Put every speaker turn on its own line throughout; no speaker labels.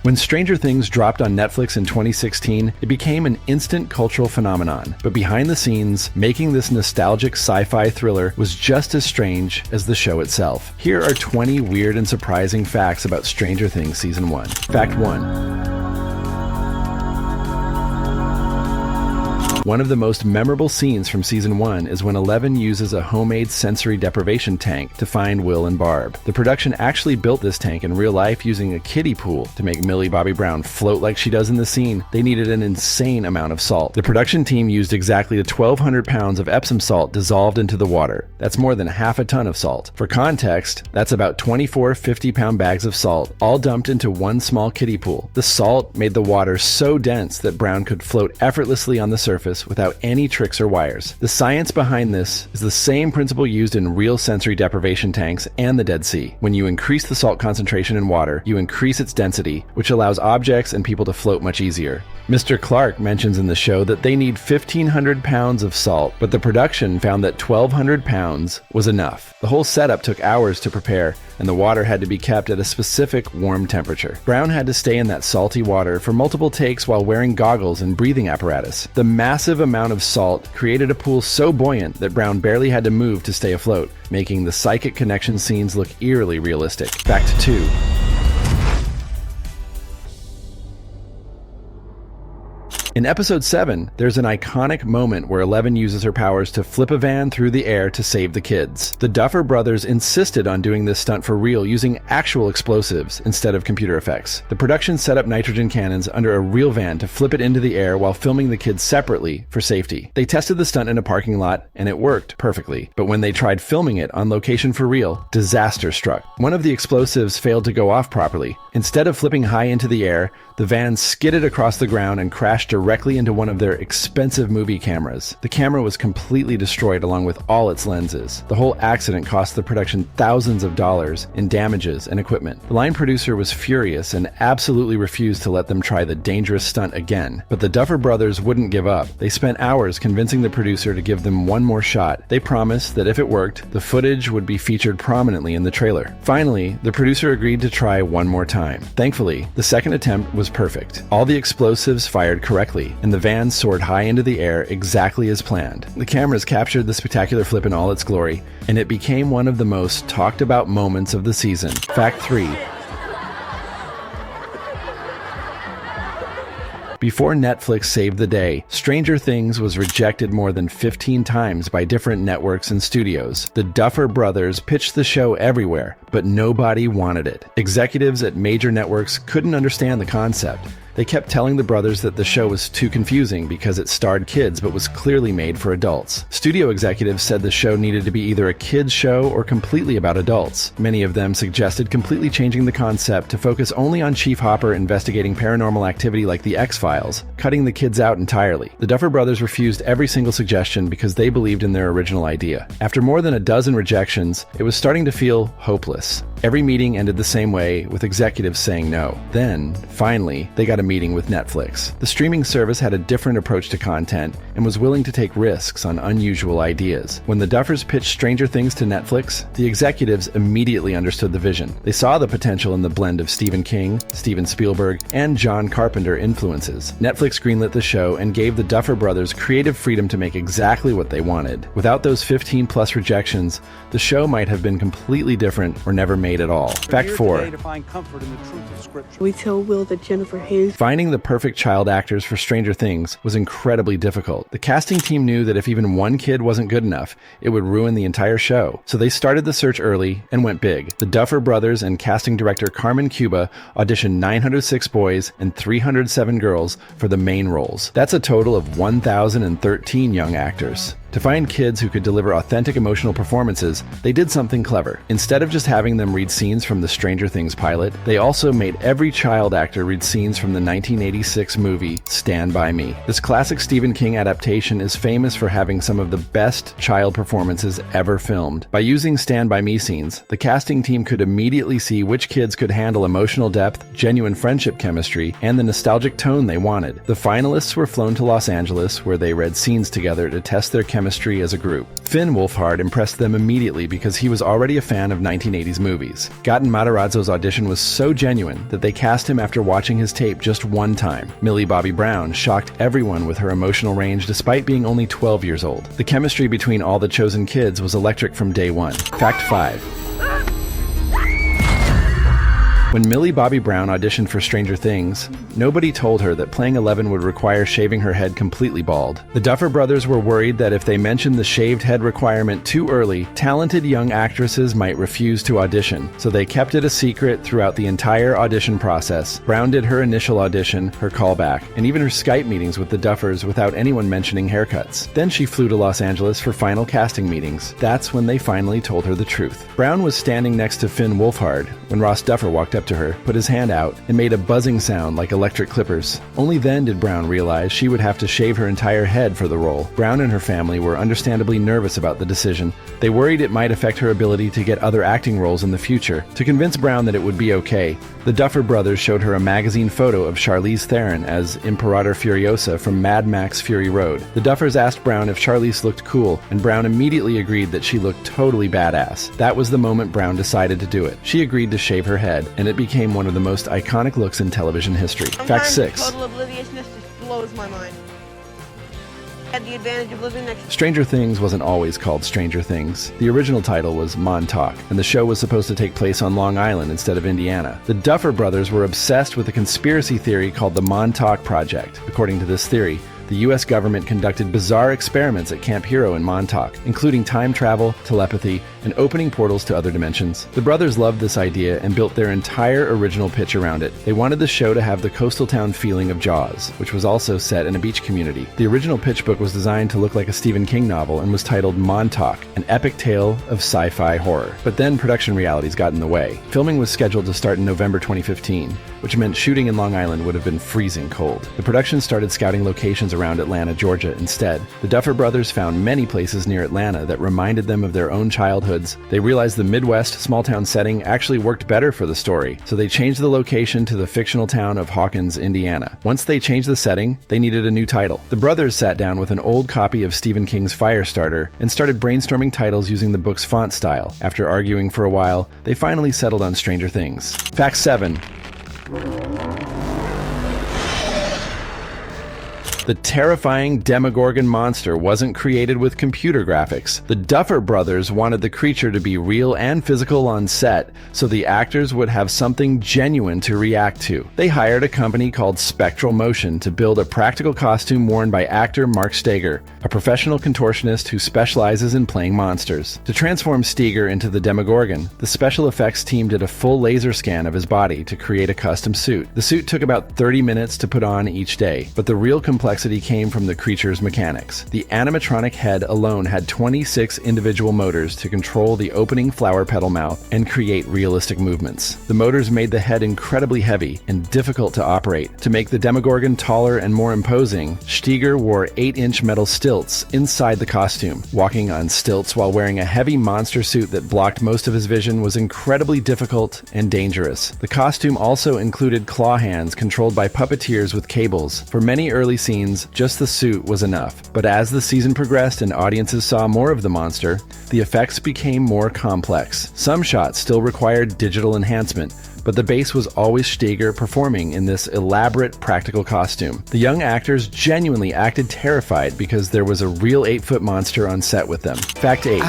When Stranger Things dropped on Netflix in 2016, it became an instant cultural phenomenon. But behind the scenes, making this nostalgic sci-fi thriller was just as strange as the show itself. Here are 20 weird and surprising facts about Stranger Things Season 1. Fact 1. One of the most memorable scenes from Season 1 is when Eleven uses a homemade sensory deprivation tank to find Will and Barb. The production actually built this tank in real life using a kiddie pool to make Millie Bobby Brown float like she does in the scene. They needed an insane amount of salt. The production team used exactly 1,200 pounds of Epsom salt dissolved into the water. That's more than half a ton of salt. For context, that's about 24 50-pound bags of salt, all dumped into one small kiddie pool. The salt made the water so dense that Brown could float effortlessly on the surface without any tricks or wires. The science behind this is the same principle used in real sensory deprivation tanks and the Dead Sea. When you increase the salt concentration in water, you increase its density, which allows objects and people to float much easier. Mr. Clark mentions in the show that they need 1,500 pounds of salt, but the production found that 1,200 pounds was enough. The whole setup took hours to prepare, and the water had to be kept at a specific warm temperature. Brown had to stay in that salty water for multiple takes while wearing goggles and breathing apparatus. The massive amount of salt created a pool so buoyant that Brown barely had to move to stay afloat, making the psychic connection scenes look eerily realistic. Fact 2. In episode 7, there's an iconic moment where Eleven uses her powers to flip a van through the air to save the kids. The Duffer Brothers insisted on doing this stunt for real using actual explosives instead of computer effects. The production set up nitrogen cannons under a real van to flip it into the air while filming the kids separately for safety. They tested the stunt in a parking lot and it worked perfectly. But when they tried filming it on location for real, disaster struck. One of the explosives failed to go off properly. Instead of flipping high into the air, the van skidded across the ground and crashed directly into one of their expensive movie cameras. The camera was completely destroyed along with all its lenses. The whole accident cost the production thousands of dollars in damages and equipment. The line producer was furious and absolutely refused to let them try the dangerous stunt again. But the Duffer Brothers wouldn't give up. They spent hours convincing the producer to give them one more shot. They promised that if it worked, the footage would be featured prominently in the trailer. Finally, the producer agreed to try one more time. Thankfully, the second attempt was perfect. All the explosives fired correctly, and the van soared high into the air exactly as planned. The cameras captured the spectacular flip in all its glory, and it became one of the most talked about moments of the season. Fact 3. Before Netflix saved the day, Stranger Things was rejected more than 15 times by different networks and studios. The Duffer Brothers pitched the show everywhere, but nobody wanted it. Executives at major networks couldn't understand the concept. They kept telling the brothers that the show was too confusing because it starred kids but was clearly made for adults. Studio executives said the show needed to be either a kids show or completely about adults. Many of them suggested completely changing the concept to focus only on Chief Hopper investigating paranormal activity like the X-Files, cutting the kids out entirely. The Duffer Brothers refused every single suggestion because they believed in their original idea. After more than a dozen rejections, it was starting to feel hopeless. Every meeting ended the same way, with executives saying no. Then, finally, they got a meeting with Netflix. The streaming service had a different approach to content and was willing to take risks on unusual ideas. When the Duffers pitched Stranger Things to Netflix, the executives immediately understood the vision. They saw the potential in the blend of Stephen King, Steven Spielberg, and John Carpenter influences. Netflix greenlit the show and gave the Duffer Brothers creative freedom to make exactly what they wanted. Without those 15+ rejections, the show might have been completely different or never made at all. Fact 4.
We tell Will that Jennifer Hayes.
Finding the perfect child actors for Stranger Things was incredibly difficult. The casting team knew that if even one kid wasn't good enough, it would ruin the entire show. So they started the search early and went big. The Duffer Brothers and casting director Carmen Cuba auditioned 906 boys and 307 girls for the main roles. That's a total of 1,013 young actors. To find kids who could deliver authentic emotional performances, they did something clever. Instead of just having them read scenes from the Stranger Things pilot, they also made every child actor read scenes from the 1986 movie Stand By Me. This classic Stephen King adaptation is famous for having some of the best child performances ever filmed. By using Stand By Me scenes, the casting team could immediately see which kids could handle emotional depth, genuine friendship chemistry, and the nostalgic tone they wanted. The finalists were flown to Los Angeles, where they read scenes together to test their chemistry chemistry as a group. Finn Wolfhard impressed them immediately because he was already a fan of 1980s movies. Gaten Matarazzo's audition was so genuine that they cast him after watching his tape just one time. Millie Bobby Brown shocked everyone with her emotional range despite being only 12 years old. The chemistry between all the chosen kids was electric from day one. Fact 5. When Millie Bobby Brown auditioned for Stranger Things, nobody told her that playing Eleven would require shaving her head completely bald. The Duffer Brothers were worried that if they mentioned the shaved head requirement too early, talented young actresses might refuse to audition, so they kept it a secret throughout the entire audition process. Brown did her initial audition, her callback, and even her Skype meetings with the Duffers without anyone mentioning haircuts. Then she flew to Los Angeles for final casting meetings. That's when they finally told her the truth. Brown was standing next to Finn Wolfhard when Ross Duffer walked up to her, put his hand out, and made a buzzing sound like electric clippers. Only then did Brown realize she would have to shave her entire head for the role. Brown and her family were understandably nervous about the decision. They worried it might affect her ability to get other acting roles in the future. To convince Brown that it would be okay, the Duffer Brothers showed her a magazine photo of Charlize Theron as Imperator Furiosa from Mad Max Fury Road. The Duffers asked Brown if Charlize looked cool, and Brown immediately agreed that she looked totally badass. That was the moment Brown decided to do it. She agreed to shave her head, and it became one of the most iconic looks in television history. Fact 6.
Total obliviousness just blows my mind. Had the advantage of living next.
Stranger Things wasn't always called Stranger Things. The original title was Montauk, and the show was supposed to take place on Long Island instead of Indiana. The Duffer Brothers were obsessed with a conspiracy theory called the Montauk Project. According to this theory, the U.S. government conducted bizarre experiments at Camp Hero in Montauk, including time travel, telepathy, and opening portals to other dimensions. The brothers loved this idea and built their entire original pitch around it. They wanted the show to have the coastal town feeling of Jaws, which was also set in a beach community. The original pitch book was designed to look like a Stephen King novel and was titled Montauk, an epic tale of sci-fi horror. But then production realities got in the way. Filming was scheduled to start in November 2015, which meant shooting in Long Island would have been freezing cold. The production started scouting locations around Atlanta, Georgia instead. The Duffer Brothers found many places near Atlanta that reminded them of their own childhoods. They realized the Midwest small-town setting actually worked better for the story, so they changed the location to the fictional town of Hawkins, Indiana. Once they changed the setting, they needed a new title. The brothers sat down with an old copy of Stephen King's Firestarter and started brainstorming titles using the book's font style. After arguing for a while, they finally settled on Stranger Things. Fact 7. The terrifying Demogorgon monster wasn't created with computer graphics. The Duffer Brothers wanted the creature to be real and physical on set, so the actors would have something genuine to react to. They hired a company called Spectral Motion to build a practical costume worn by actor Mark Steger, a professional contortionist who specializes in playing monsters. To transform Steger into the Demogorgon, the special effects team did a full laser scan of his body to create a custom suit. The suit took about 30 minutes to put on each day, but the real complexity came from the creature's mechanics. The animatronic head alone had 26 individual motors to control the opening flower petal mouth and create realistic movements. The motors made the head incredibly heavy and difficult to operate. To make the Demogorgon taller and more imposing, Steger wore 8-inch metal stilts inside the costume. Walking on stilts while wearing a heavy monster suit that blocked most of his vision was incredibly difficult and dangerous. The costume also included claw hands controlled by puppeteers with cables. For many early scenes, just the suit was enough. But as the season progressed and audiences saw more of the monster, the effects became more complex. Some shots still required digital enhancement, but the base was always Steger performing in this elaborate practical costume. The young actors genuinely acted terrified because there was a real 8-foot monster on set with them. Fact 8.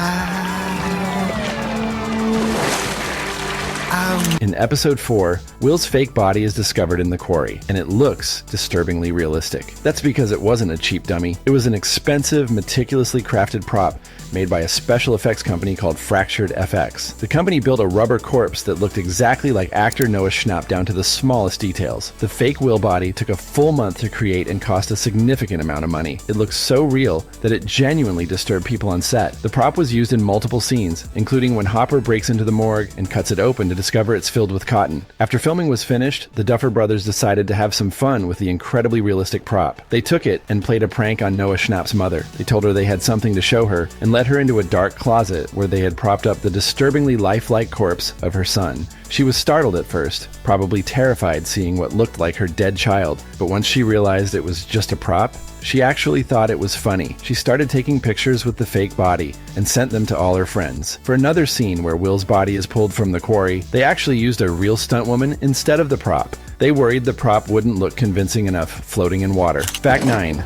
In episode 4, Will's fake body is discovered in the quarry, and it looks disturbingly realistic. That's because it wasn't a cheap dummy. It was an expensive, meticulously crafted prop made by a special effects company called Fractured FX. The company built a rubber corpse that looked exactly like actor Noah Schnapp down to the smallest details. The fake Will body took a full month to create and cost a significant amount of money. It looked so real that it genuinely disturbed people on set. The prop was used in multiple scenes, including when Hopper breaks into the morgue and cuts it open to discover it's filled with cotton. After filming was finished, the Duffer Brothers decided to have some fun with the incredibly realistic prop. They took it and played a prank on Noah Schnapp's mother. They told her they had something to show her and let led her into a dark closet where they had propped up the disturbingly lifelike corpse of her son. She was startled at first, probably terrified seeing what looked like her dead child, but once she realized it was just a prop, she actually thought it was funny. She started taking pictures with the fake body and sent them to all her friends. For another scene where Will's body is pulled from the quarry, they actually used a real stunt woman instead of the prop. They worried the prop wouldn't look convincing enough floating in water. Fact 9.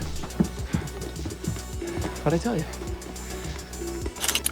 What'd I tell you?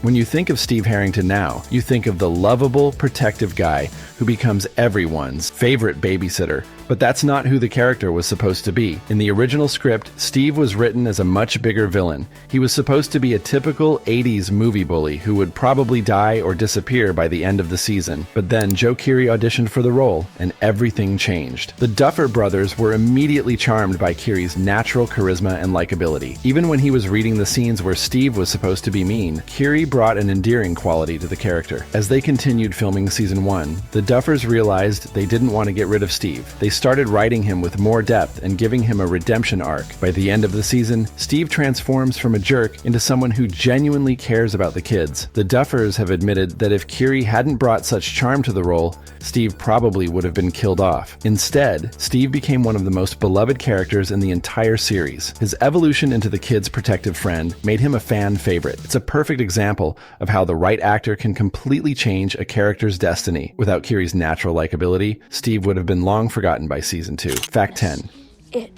When you think of Steve Harrington now, you think of the lovable, protective guy who becomes everyone's favorite babysitter. But that's not who the character was supposed to be. In the original script, Steve was written as a much bigger villain. He was supposed to be a typical 80s movie bully who would probably die or disappear by the end of the season. But then Joe Keery auditioned for the role, and everything changed. The Duffer Brothers were immediately charmed by Keery's natural charisma and likability. Even when he was reading the scenes where Steve was supposed to be mean, Keery brought an endearing quality to the character. As they continued filming season 1, the Duffers realized they didn't want to get rid of Steve. They started writing him with more depth and giving him a redemption arc. By the end of the season, Steve transforms from a jerk into someone who genuinely cares about the kids. The Duffers have admitted that if Keery hadn't brought such charm to the role, Steve probably would have been killed off. Instead, Steve became one of the most beloved characters in the entire series. His evolution into the kids' protective friend made him a fan favorite. It's a perfect example of how the right actor can completely change a character's destiny. Without Keery's natural likability, Steve would have been long forgotten by season 2. Fact 10.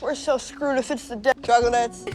We're so screwed if it's the dead chocolates.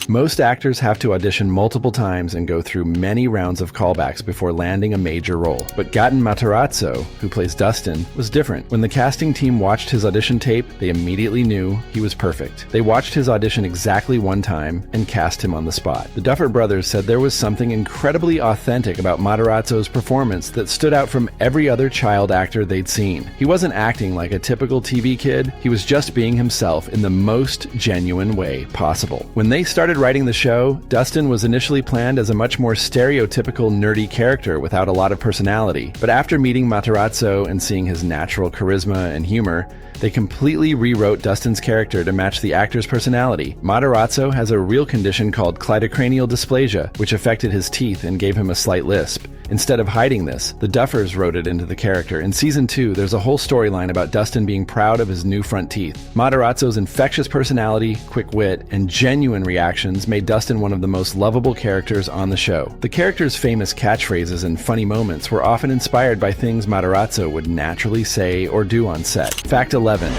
Most actors have to audition multiple times and go through many rounds of callbacks before landing a major role. But Gaten Matarazzo, who plays Dustin, was different. When the casting team watched his audition tape, they immediately knew he was perfect. They watched his audition exactly one time and cast him on the spot. The Duffer Brothers said there was something incredibly authentic about Matarazzo's performance that stood out from every other child actor they'd seen. He wasn't acting like a typical TV kid, he was just being himself in the most genuine way possible. When they started writing the show, Dustin was initially planned as a much more stereotypical nerdy character without a lot of personality. But after meeting Matarazzo and seeing his natural charisma and humor, they completely rewrote Dustin's character to match the actor's personality. Matarazzo has a real condition called cleidocranial dysplasia, which affected his teeth and gave him a slight lisp. Instead of hiding this, the Duffers wrote it into the character. In season 2, there's a whole storyline about Dustin being proud of his new front teeth. Matarazzo's infectious personality, quick wit, and genuine reactions made Dustin one of the most lovable characters on the show. The character's famous catchphrases and funny moments were often inspired by things Matarazzo would naturally say or do on set. Fact 11.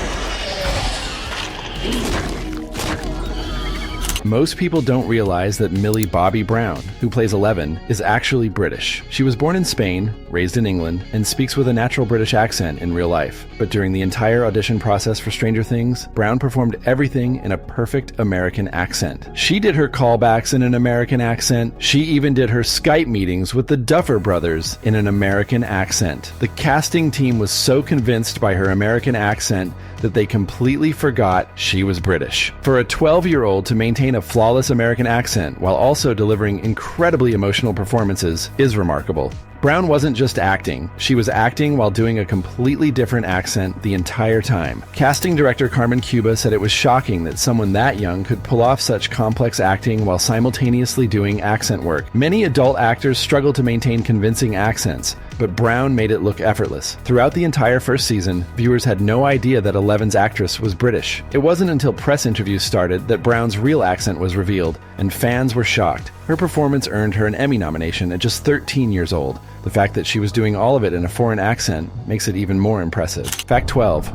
Most people don't realize that Millie Bobby Brown, who plays 11, is actually British. She was born in Spain, raised in England, and speaks with a natural British accent in real life. But during the entire audition process for Stranger Things, Brown performed everything in a perfect American accent. She did her callbacks in an American accent. She even did her Skype meetings with the Duffer Brothers in an American accent. The casting team was so convinced by her American accent that they completely forgot she was British. For a 12-year-old to maintain a flawless American accent while also delivering incredibly emotional performances is remarkable. Brown wasn't just acting, she was acting while doing a completely different accent the entire time. Casting director Carmen Cuba said it was shocking that someone that young could pull off such complex acting while simultaneously doing accent work. Many adult actors struggle to maintain convincing accents, but Brown made it look effortless. Throughout the entire first season, viewers had no idea that 11's actress was British. It wasn't until press interviews started that Brown's real accent was revealed, and fans were shocked. Her performance earned her an Emmy nomination at just 13 years old. The fact that she was doing all of it in a foreign accent makes it even more impressive. Fact 12.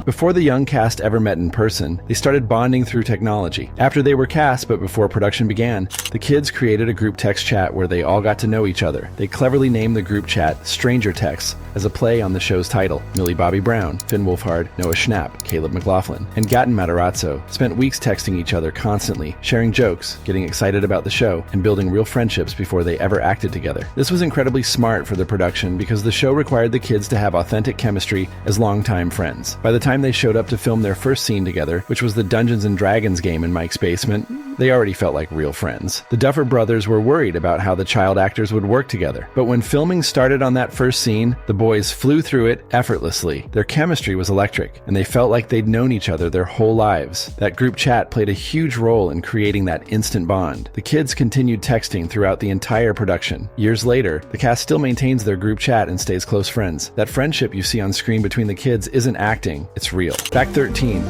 Before the young cast ever met in person, they started bonding through technology. After they were cast, but before production began, the kids created a group text chat where they all got to know each other. They cleverly named the group chat Stranger Texts as a play on the show's title. Millie Bobby Brown, Finn Wolfhard, Noah Schnapp, Caleb McLaughlin, and Gaten Matarazzo spent weeks texting each other constantly, sharing jokes, getting excited about the show, and building real friendships before they ever acted together. This was incredibly smart for the production because the show required the kids to have authentic chemistry as longtime friends. By the time they showed up to film their first scene together, which was the Dungeons & Dragons game in Mike's basement, They already felt like real friends. The Duffer Brothers were worried about how the child actors would work together. But when filming started on that first scene, the boys flew through it effortlessly. Their chemistry was electric, and they felt like they'd known each other their whole lives. That group chat played a huge role in creating that instant bond. The kids continued texting throughout the entire production. Years later, the cast still maintains their group chat and stays close friends. That friendship you see on screen between the kids isn't acting, it's real. Fact 13.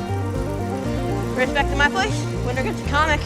Right back to my place. Winter gets a comic.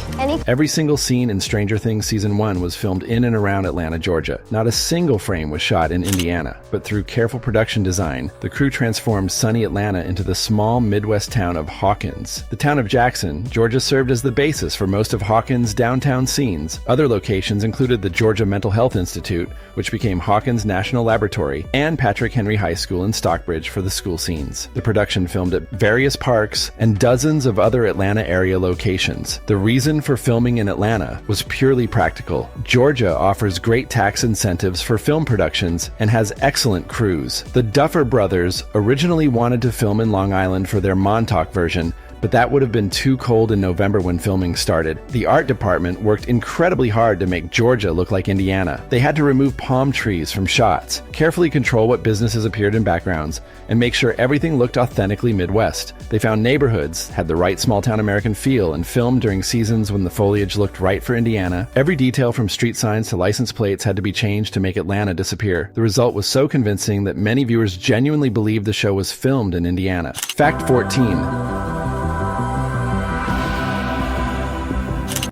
Every single scene in Stranger Things Season 1 was filmed in and around Atlanta, Georgia. Not a single frame was shot in Indiana, but through careful production design, the crew transformed sunny Atlanta into the small Midwest town of Hawkins. The town of Jackson, Georgia served as the basis for most of Hawkins' downtown scenes. Other locations included the Georgia Mental Health Institute, which became Hawkins National Laboratory, and Patrick Henry High School in Stockbridge for the school scenes. The production filmed at various parks and dozens of other Atlanta area locations. The reason for filming in Atlanta was purely practical. Georgia offers great tax incentives for film productions and has excellent crews. The Duffer Brothers originally wanted to film in Long Island for their Montauk version, but that would have been too cold in November when filming started. The art department worked incredibly hard to make Georgia look like Indiana. They had to remove palm trees from shots, carefully control what businesses appeared in backgrounds, and make sure everything looked authentically Midwest. They found neighborhoods, had the right small-town American feel, and filmed during seasons when the foliage looked right for Indiana. Every detail from street signs to license plates had to be changed to make Atlanta disappear. The result was so convincing that many viewers genuinely believed the show was filmed in Indiana. Fact 14.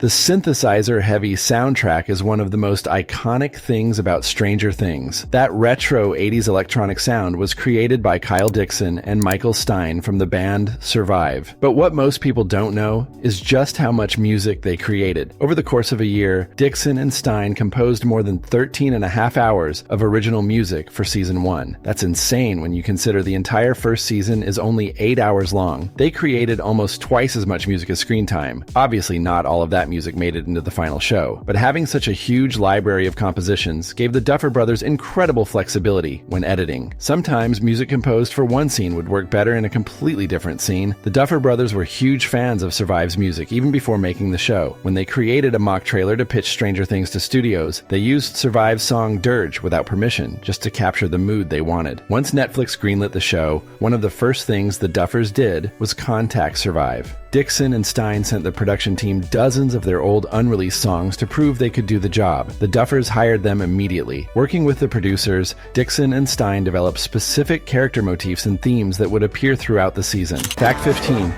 The synthesizer-heavy soundtrack is one of the most iconic things about Stranger Things. That retro 80s electronic sound was created by Kyle Dixon and Michael Stein from the band Survive. But what most people don't know is just how much music they created. Over the course of a year, Dixon and Stein composed more than 13 and a half hours of original music for Season 1. That's insane when you consider the entire first season is only 8 hours long. They created almost twice as much music as screen time. Obviously, not all of that music made it into the final show, but having such a huge library of compositions gave the Duffer Brothers incredible flexibility when editing. Sometimes music composed for one scene would work better in a completely different scene. The Duffer Brothers were huge fans of Survive's music even before making the show. When they created a mock trailer to pitch Stranger Things to studios, they used Survive's song Dirge without permission, just to capture the mood they wanted. Once Netflix greenlit the show, one of the first things the Duffers did was contact Survive. Dixon and Stein sent the production team dozens of their old unreleased songs to prove they could do the job. The Duffers hired them immediately. Working with the producers, Dixon and Stein developed specific character motifs and themes that would appear throughout the season. Fact 15.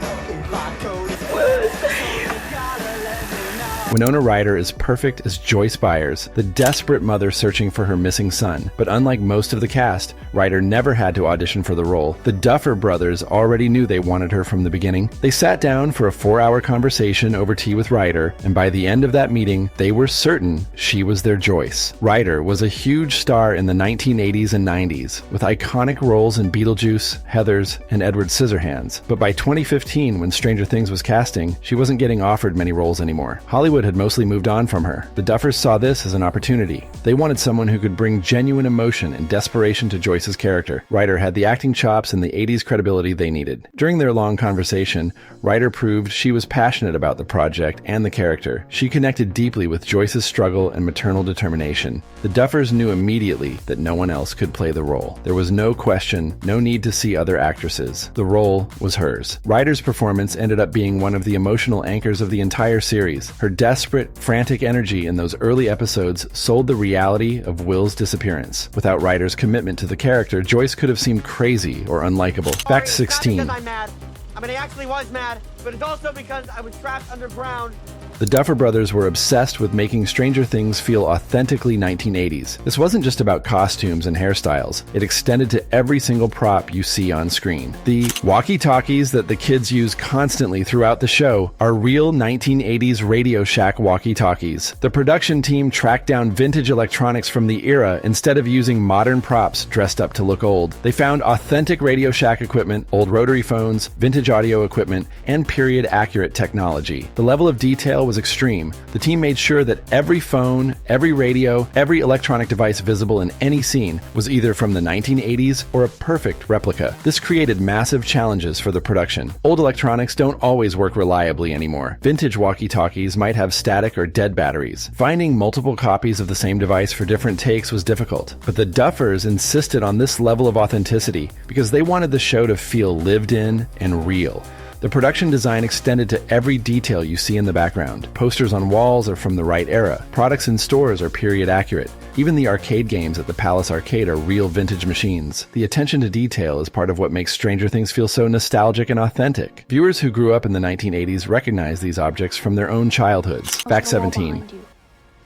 Winona Ryder is perfect as Joyce Byers, the desperate mother searching for her missing son. But unlike most of the cast, Ryder never had to audition for the role. The Duffer Brothers already knew they wanted her from the beginning. They sat down for a 4-hour conversation over tea with Ryder, and by the end of that meeting, they were certain she was their Joyce. Ryder was a huge star in the 1980s and 90s, with iconic roles in Beetlejuice, Heathers, and Edward Scissorhands. But by 2015, when Stranger Things was casting, she wasn't getting offered many roles anymore. Hollywood had mostly moved on from her. The Duffers saw this as an opportunity. They wanted someone who could bring genuine emotion and desperation to Joyce's character. Ryder had the acting chops and the 80s credibility they needed. During their long conversation, Ryder proved she was passionate about the project and the character. She connected deeply with Joyce's struggle and maternal determination. The Duffers knew immediately that no one else could play the role. There was no question, no need to see other actresses. The role was hers. Ryder's performance ended up being one of the emotional anchors of the entire series. Her desperate, frantic energy in those early episodes sold the reality of Will's disappearance. Without Ryder's commitment to the character, Joyce could have seemed crazy or unlikable. Fact 16.
Because I'm mad. I mean, I actually was mad, but it's also because I was trapped underground.
The Duffer Brothers were obsessed with making Stranger Things feel authentically 1980s. This wasn't just about costumes and hairstyles. It extended to every single prop you see on screen. The walkie-talkies that the kids use constantly throughout the show are real 1980s Radio Shack walkie-talkies. The production team tracked down vintage electronics from the era instead of using modern props dressed up to look old. They found authentic Radio Shack equipment, old rotary phones, vintage audio equipment, and period-accurate technology. The level of detail detail was extreme. The team made sure that every phone, every radio, every electronic device visible in any scene was either from the 1980s or a perfect replica. This created massive challenges for the production. Old electronics don't always work reliably anymore. Vintage walkie-talkies might have static or dead batteries. Finding multiple copies of the same device for different takes was difficult, but the Duffers insisted on this level of authenticity because they wanted the show to feel lived in and real. The production design extended to every detail you see in the background. Posters on walls are from the right era. Products in stores are period accurate. Even the arcade games at the Palace Arcade are real vintage machines. The attention to detail is part of what makes Stranger Things feel so nostalgic and authentic. Viewers who grew up in the 1980s recognize these objects from their own childhoods. Fact 17.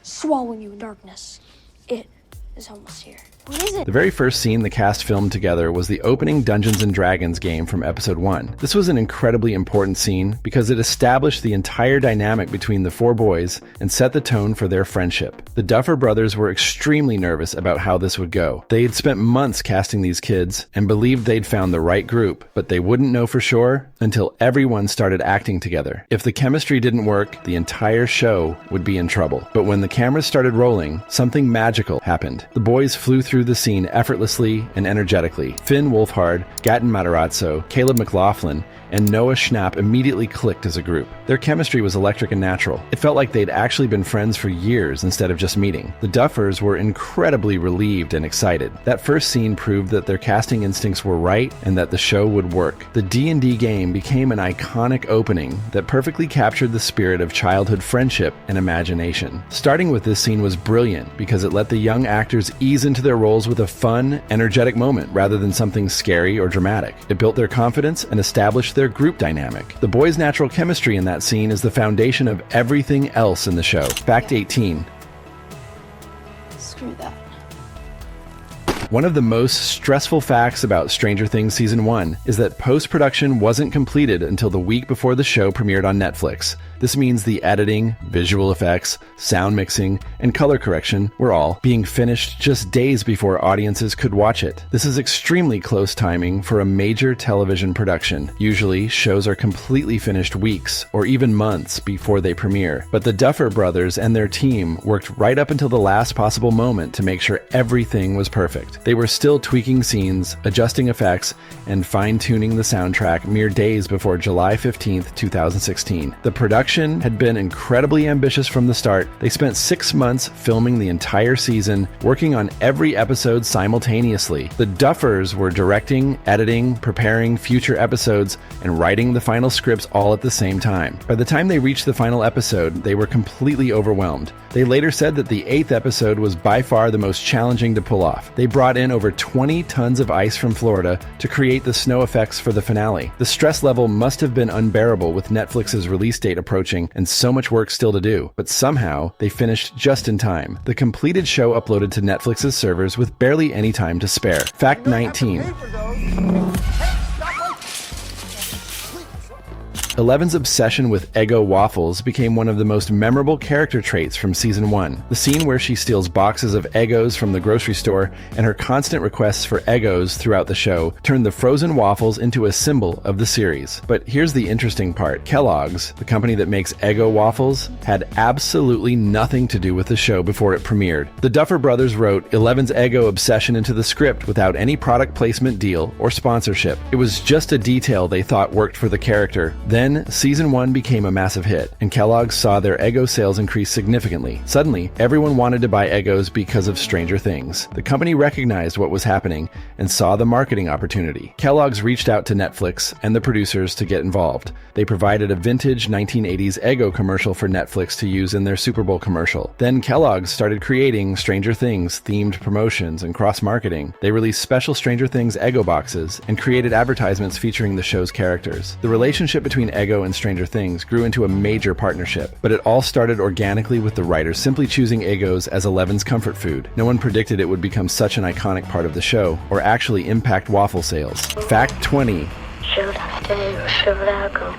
Swallowing you in darkness. It is almost here. What is it?
The very first scene the cast filmed together was the opening Dungeons & Dragons game from episode 1. This was an incredibly important scene because it established the entire dynamic between the four boys and set the tone for their friendship. The Duffer Brothers were extremely nervous about how this would go. They had spent months casting these kids and believed they'd found the right group, but they wouldn't know for sure until everyone started acting together. If the chemistry didn't work, the entire show would be in trouble. But when the cameras started rolling, something magical happened. The boys flew through the scene effortlessly and energetically. Finn Wolfhard, Gatton Matarazzo, Caleb McLaughlin, and Noah Schnapp immediately clicked as a group. Their chemistry was electric and natural. It felt like they'd actually been friends for years instead of just meeting. The Duffers were incredibly relieved and excited. That first scene proved that their casting instincts were right and that the show would work. The D&D game became an iconic opening that perfectly captured the spirit of childhood friendship and imagination. Starting with this scene was brilliant because it let the young actors ease into their roles with a fun, energetic moment rather than something scary or dramatic. It built their confidence and established their group dynamic. The boys' natural chemistry in that scene is the foundation of everything else in the show. Fact 18.
Screw that.
One of the most stressful facts about Stranger Things Season 1 is that post-production wasn't completed until the week before the show premiered on Netflix. This means the editing, visual effects, sound mixing, and color correction were all being finished just days before audiences could watch it. This is extremely close timing for a major television production. Usually, shows are completely finished weeks or even months before they premiere. But the Duffer Brothers and their team worked right up until the last possible moment to make sure everything was perfect. They were still tweaking scenes, adjusting effects, and fine-tuning the soundtrack mere days before July 15th, 2016. The production had been incredibly ambitious from the start. They spent 6 months filming the entire season, working on every episode simultaneously. The Duffers were directing, editing, preparing future episodes, and writing the final scripts all at the same time. By the time they reached the final episode, they were completely overwhelmed. They later said that the 8th episode was by far the most challenging to pull off. They brought in over 20 tons of ice from Florida to create the snow effects for the finale. The stress level must have been unbearable with Netflix's release date approaching and so much work still to do, but somehow they finished just in time. The completed show uploaded to Netflix's servers with barely any time to spare. Fact 19. Eleven's obsession with Eggo waffles became one of the most memorable character traits from Season 1. The scene where she steals boxes of Eggos from the grocery store and her constant requests for Eggos throughout the show turned the frozen waffles into a symbol of the series. But here's the interesting part. Kellogg's, the company that makes Eggo waffles, had absolutely nothing to do with the show before it premiered. The Duffer Brothers wrote Eleven's Eggo obsession into the script without any product placement deal or sponsorship. It was just a detail they thought worked for the character. Then Season 1 became a massive hit, and Kellogg's saw their Eggo sales increase significantly. Suddenly, everyone wanted to buy Eggos because of Stranger Things. The company recognized what was happening and saw the marketing opportunity. Kellogg's reached out to Netflix and the producers to get involved. They provided a vintage 1980s Eggo commercial for Netflix to use in their Super Bowl commercial. Then Kellogg's started creating Stranger Things themed promotions and cross-marketing. They released special Stranger Things Eggo boxes and created advertisements featuring the show's characters. The relationship between Eggo and Stranger Things grew into a major partnership, but it all started organically with the writers simply choosing Eggos as Eleven's comfort food. No one predicted it would become such an iconic part of the show, or actually impact waffle sales. Fact 20.
Should I stay or should I go?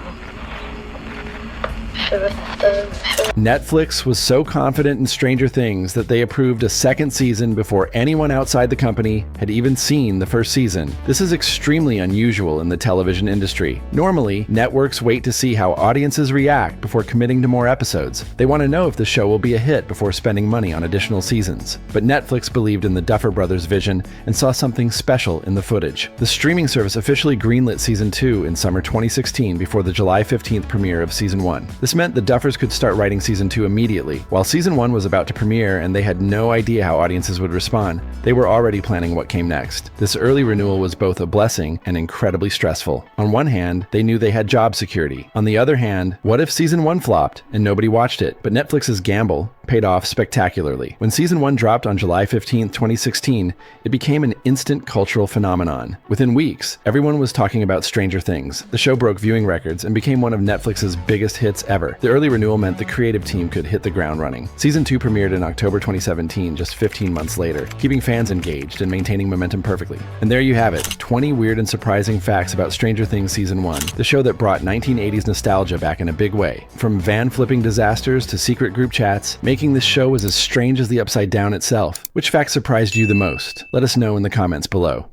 Netflix was so confident in Stranger Things that they approved a second season before anyone outside the company had even seen the first season. This is extremely unusual in the television industry. Normally, networks wait to see how audiences react before committing to more episodes. They want to know if the show will be a hit before spending money on additional seasons. But Netflix believed in the Duffer Brothers' vision and saw something special in the footage. The streaming service officially greenlit Season 2 in summer 2016 before the July 15th premiere of Season 1. This meant the Duffers could start writing Season 2 immediately. While Season 1 was about to premiere and they had no idea how audiences would respond, they were already planning what came next. This early renewal was both a blessing and incredibly stressful. On one hand, they knew they had job security. On the other hand, what if Season 1 flopped and nobody watched it? But Netflix's gamble paid off spectacularly. When Season 1 dropped on July 15, 2016, it became an instant cultural phenomenon. Within weeks, everyone was talking about Stranger Things. The show broke viewing records and became one of Netflix's biggest hits ever. The early renewal meant the creative team could hit the ground running. Season 2 premiered in October 2017, just 15 months later, keeping fans engaged and maintaining momentum perfectly. And there you have it, 20 weird and surprising facts about Stranger Things Season 1, the show that brought 1980s nostalgia back in a big way. From van-flipping disasters to secret group chats, making this show was as strange as the Upside Down itself. Which fact surprised you the most? Let us know in the comments below.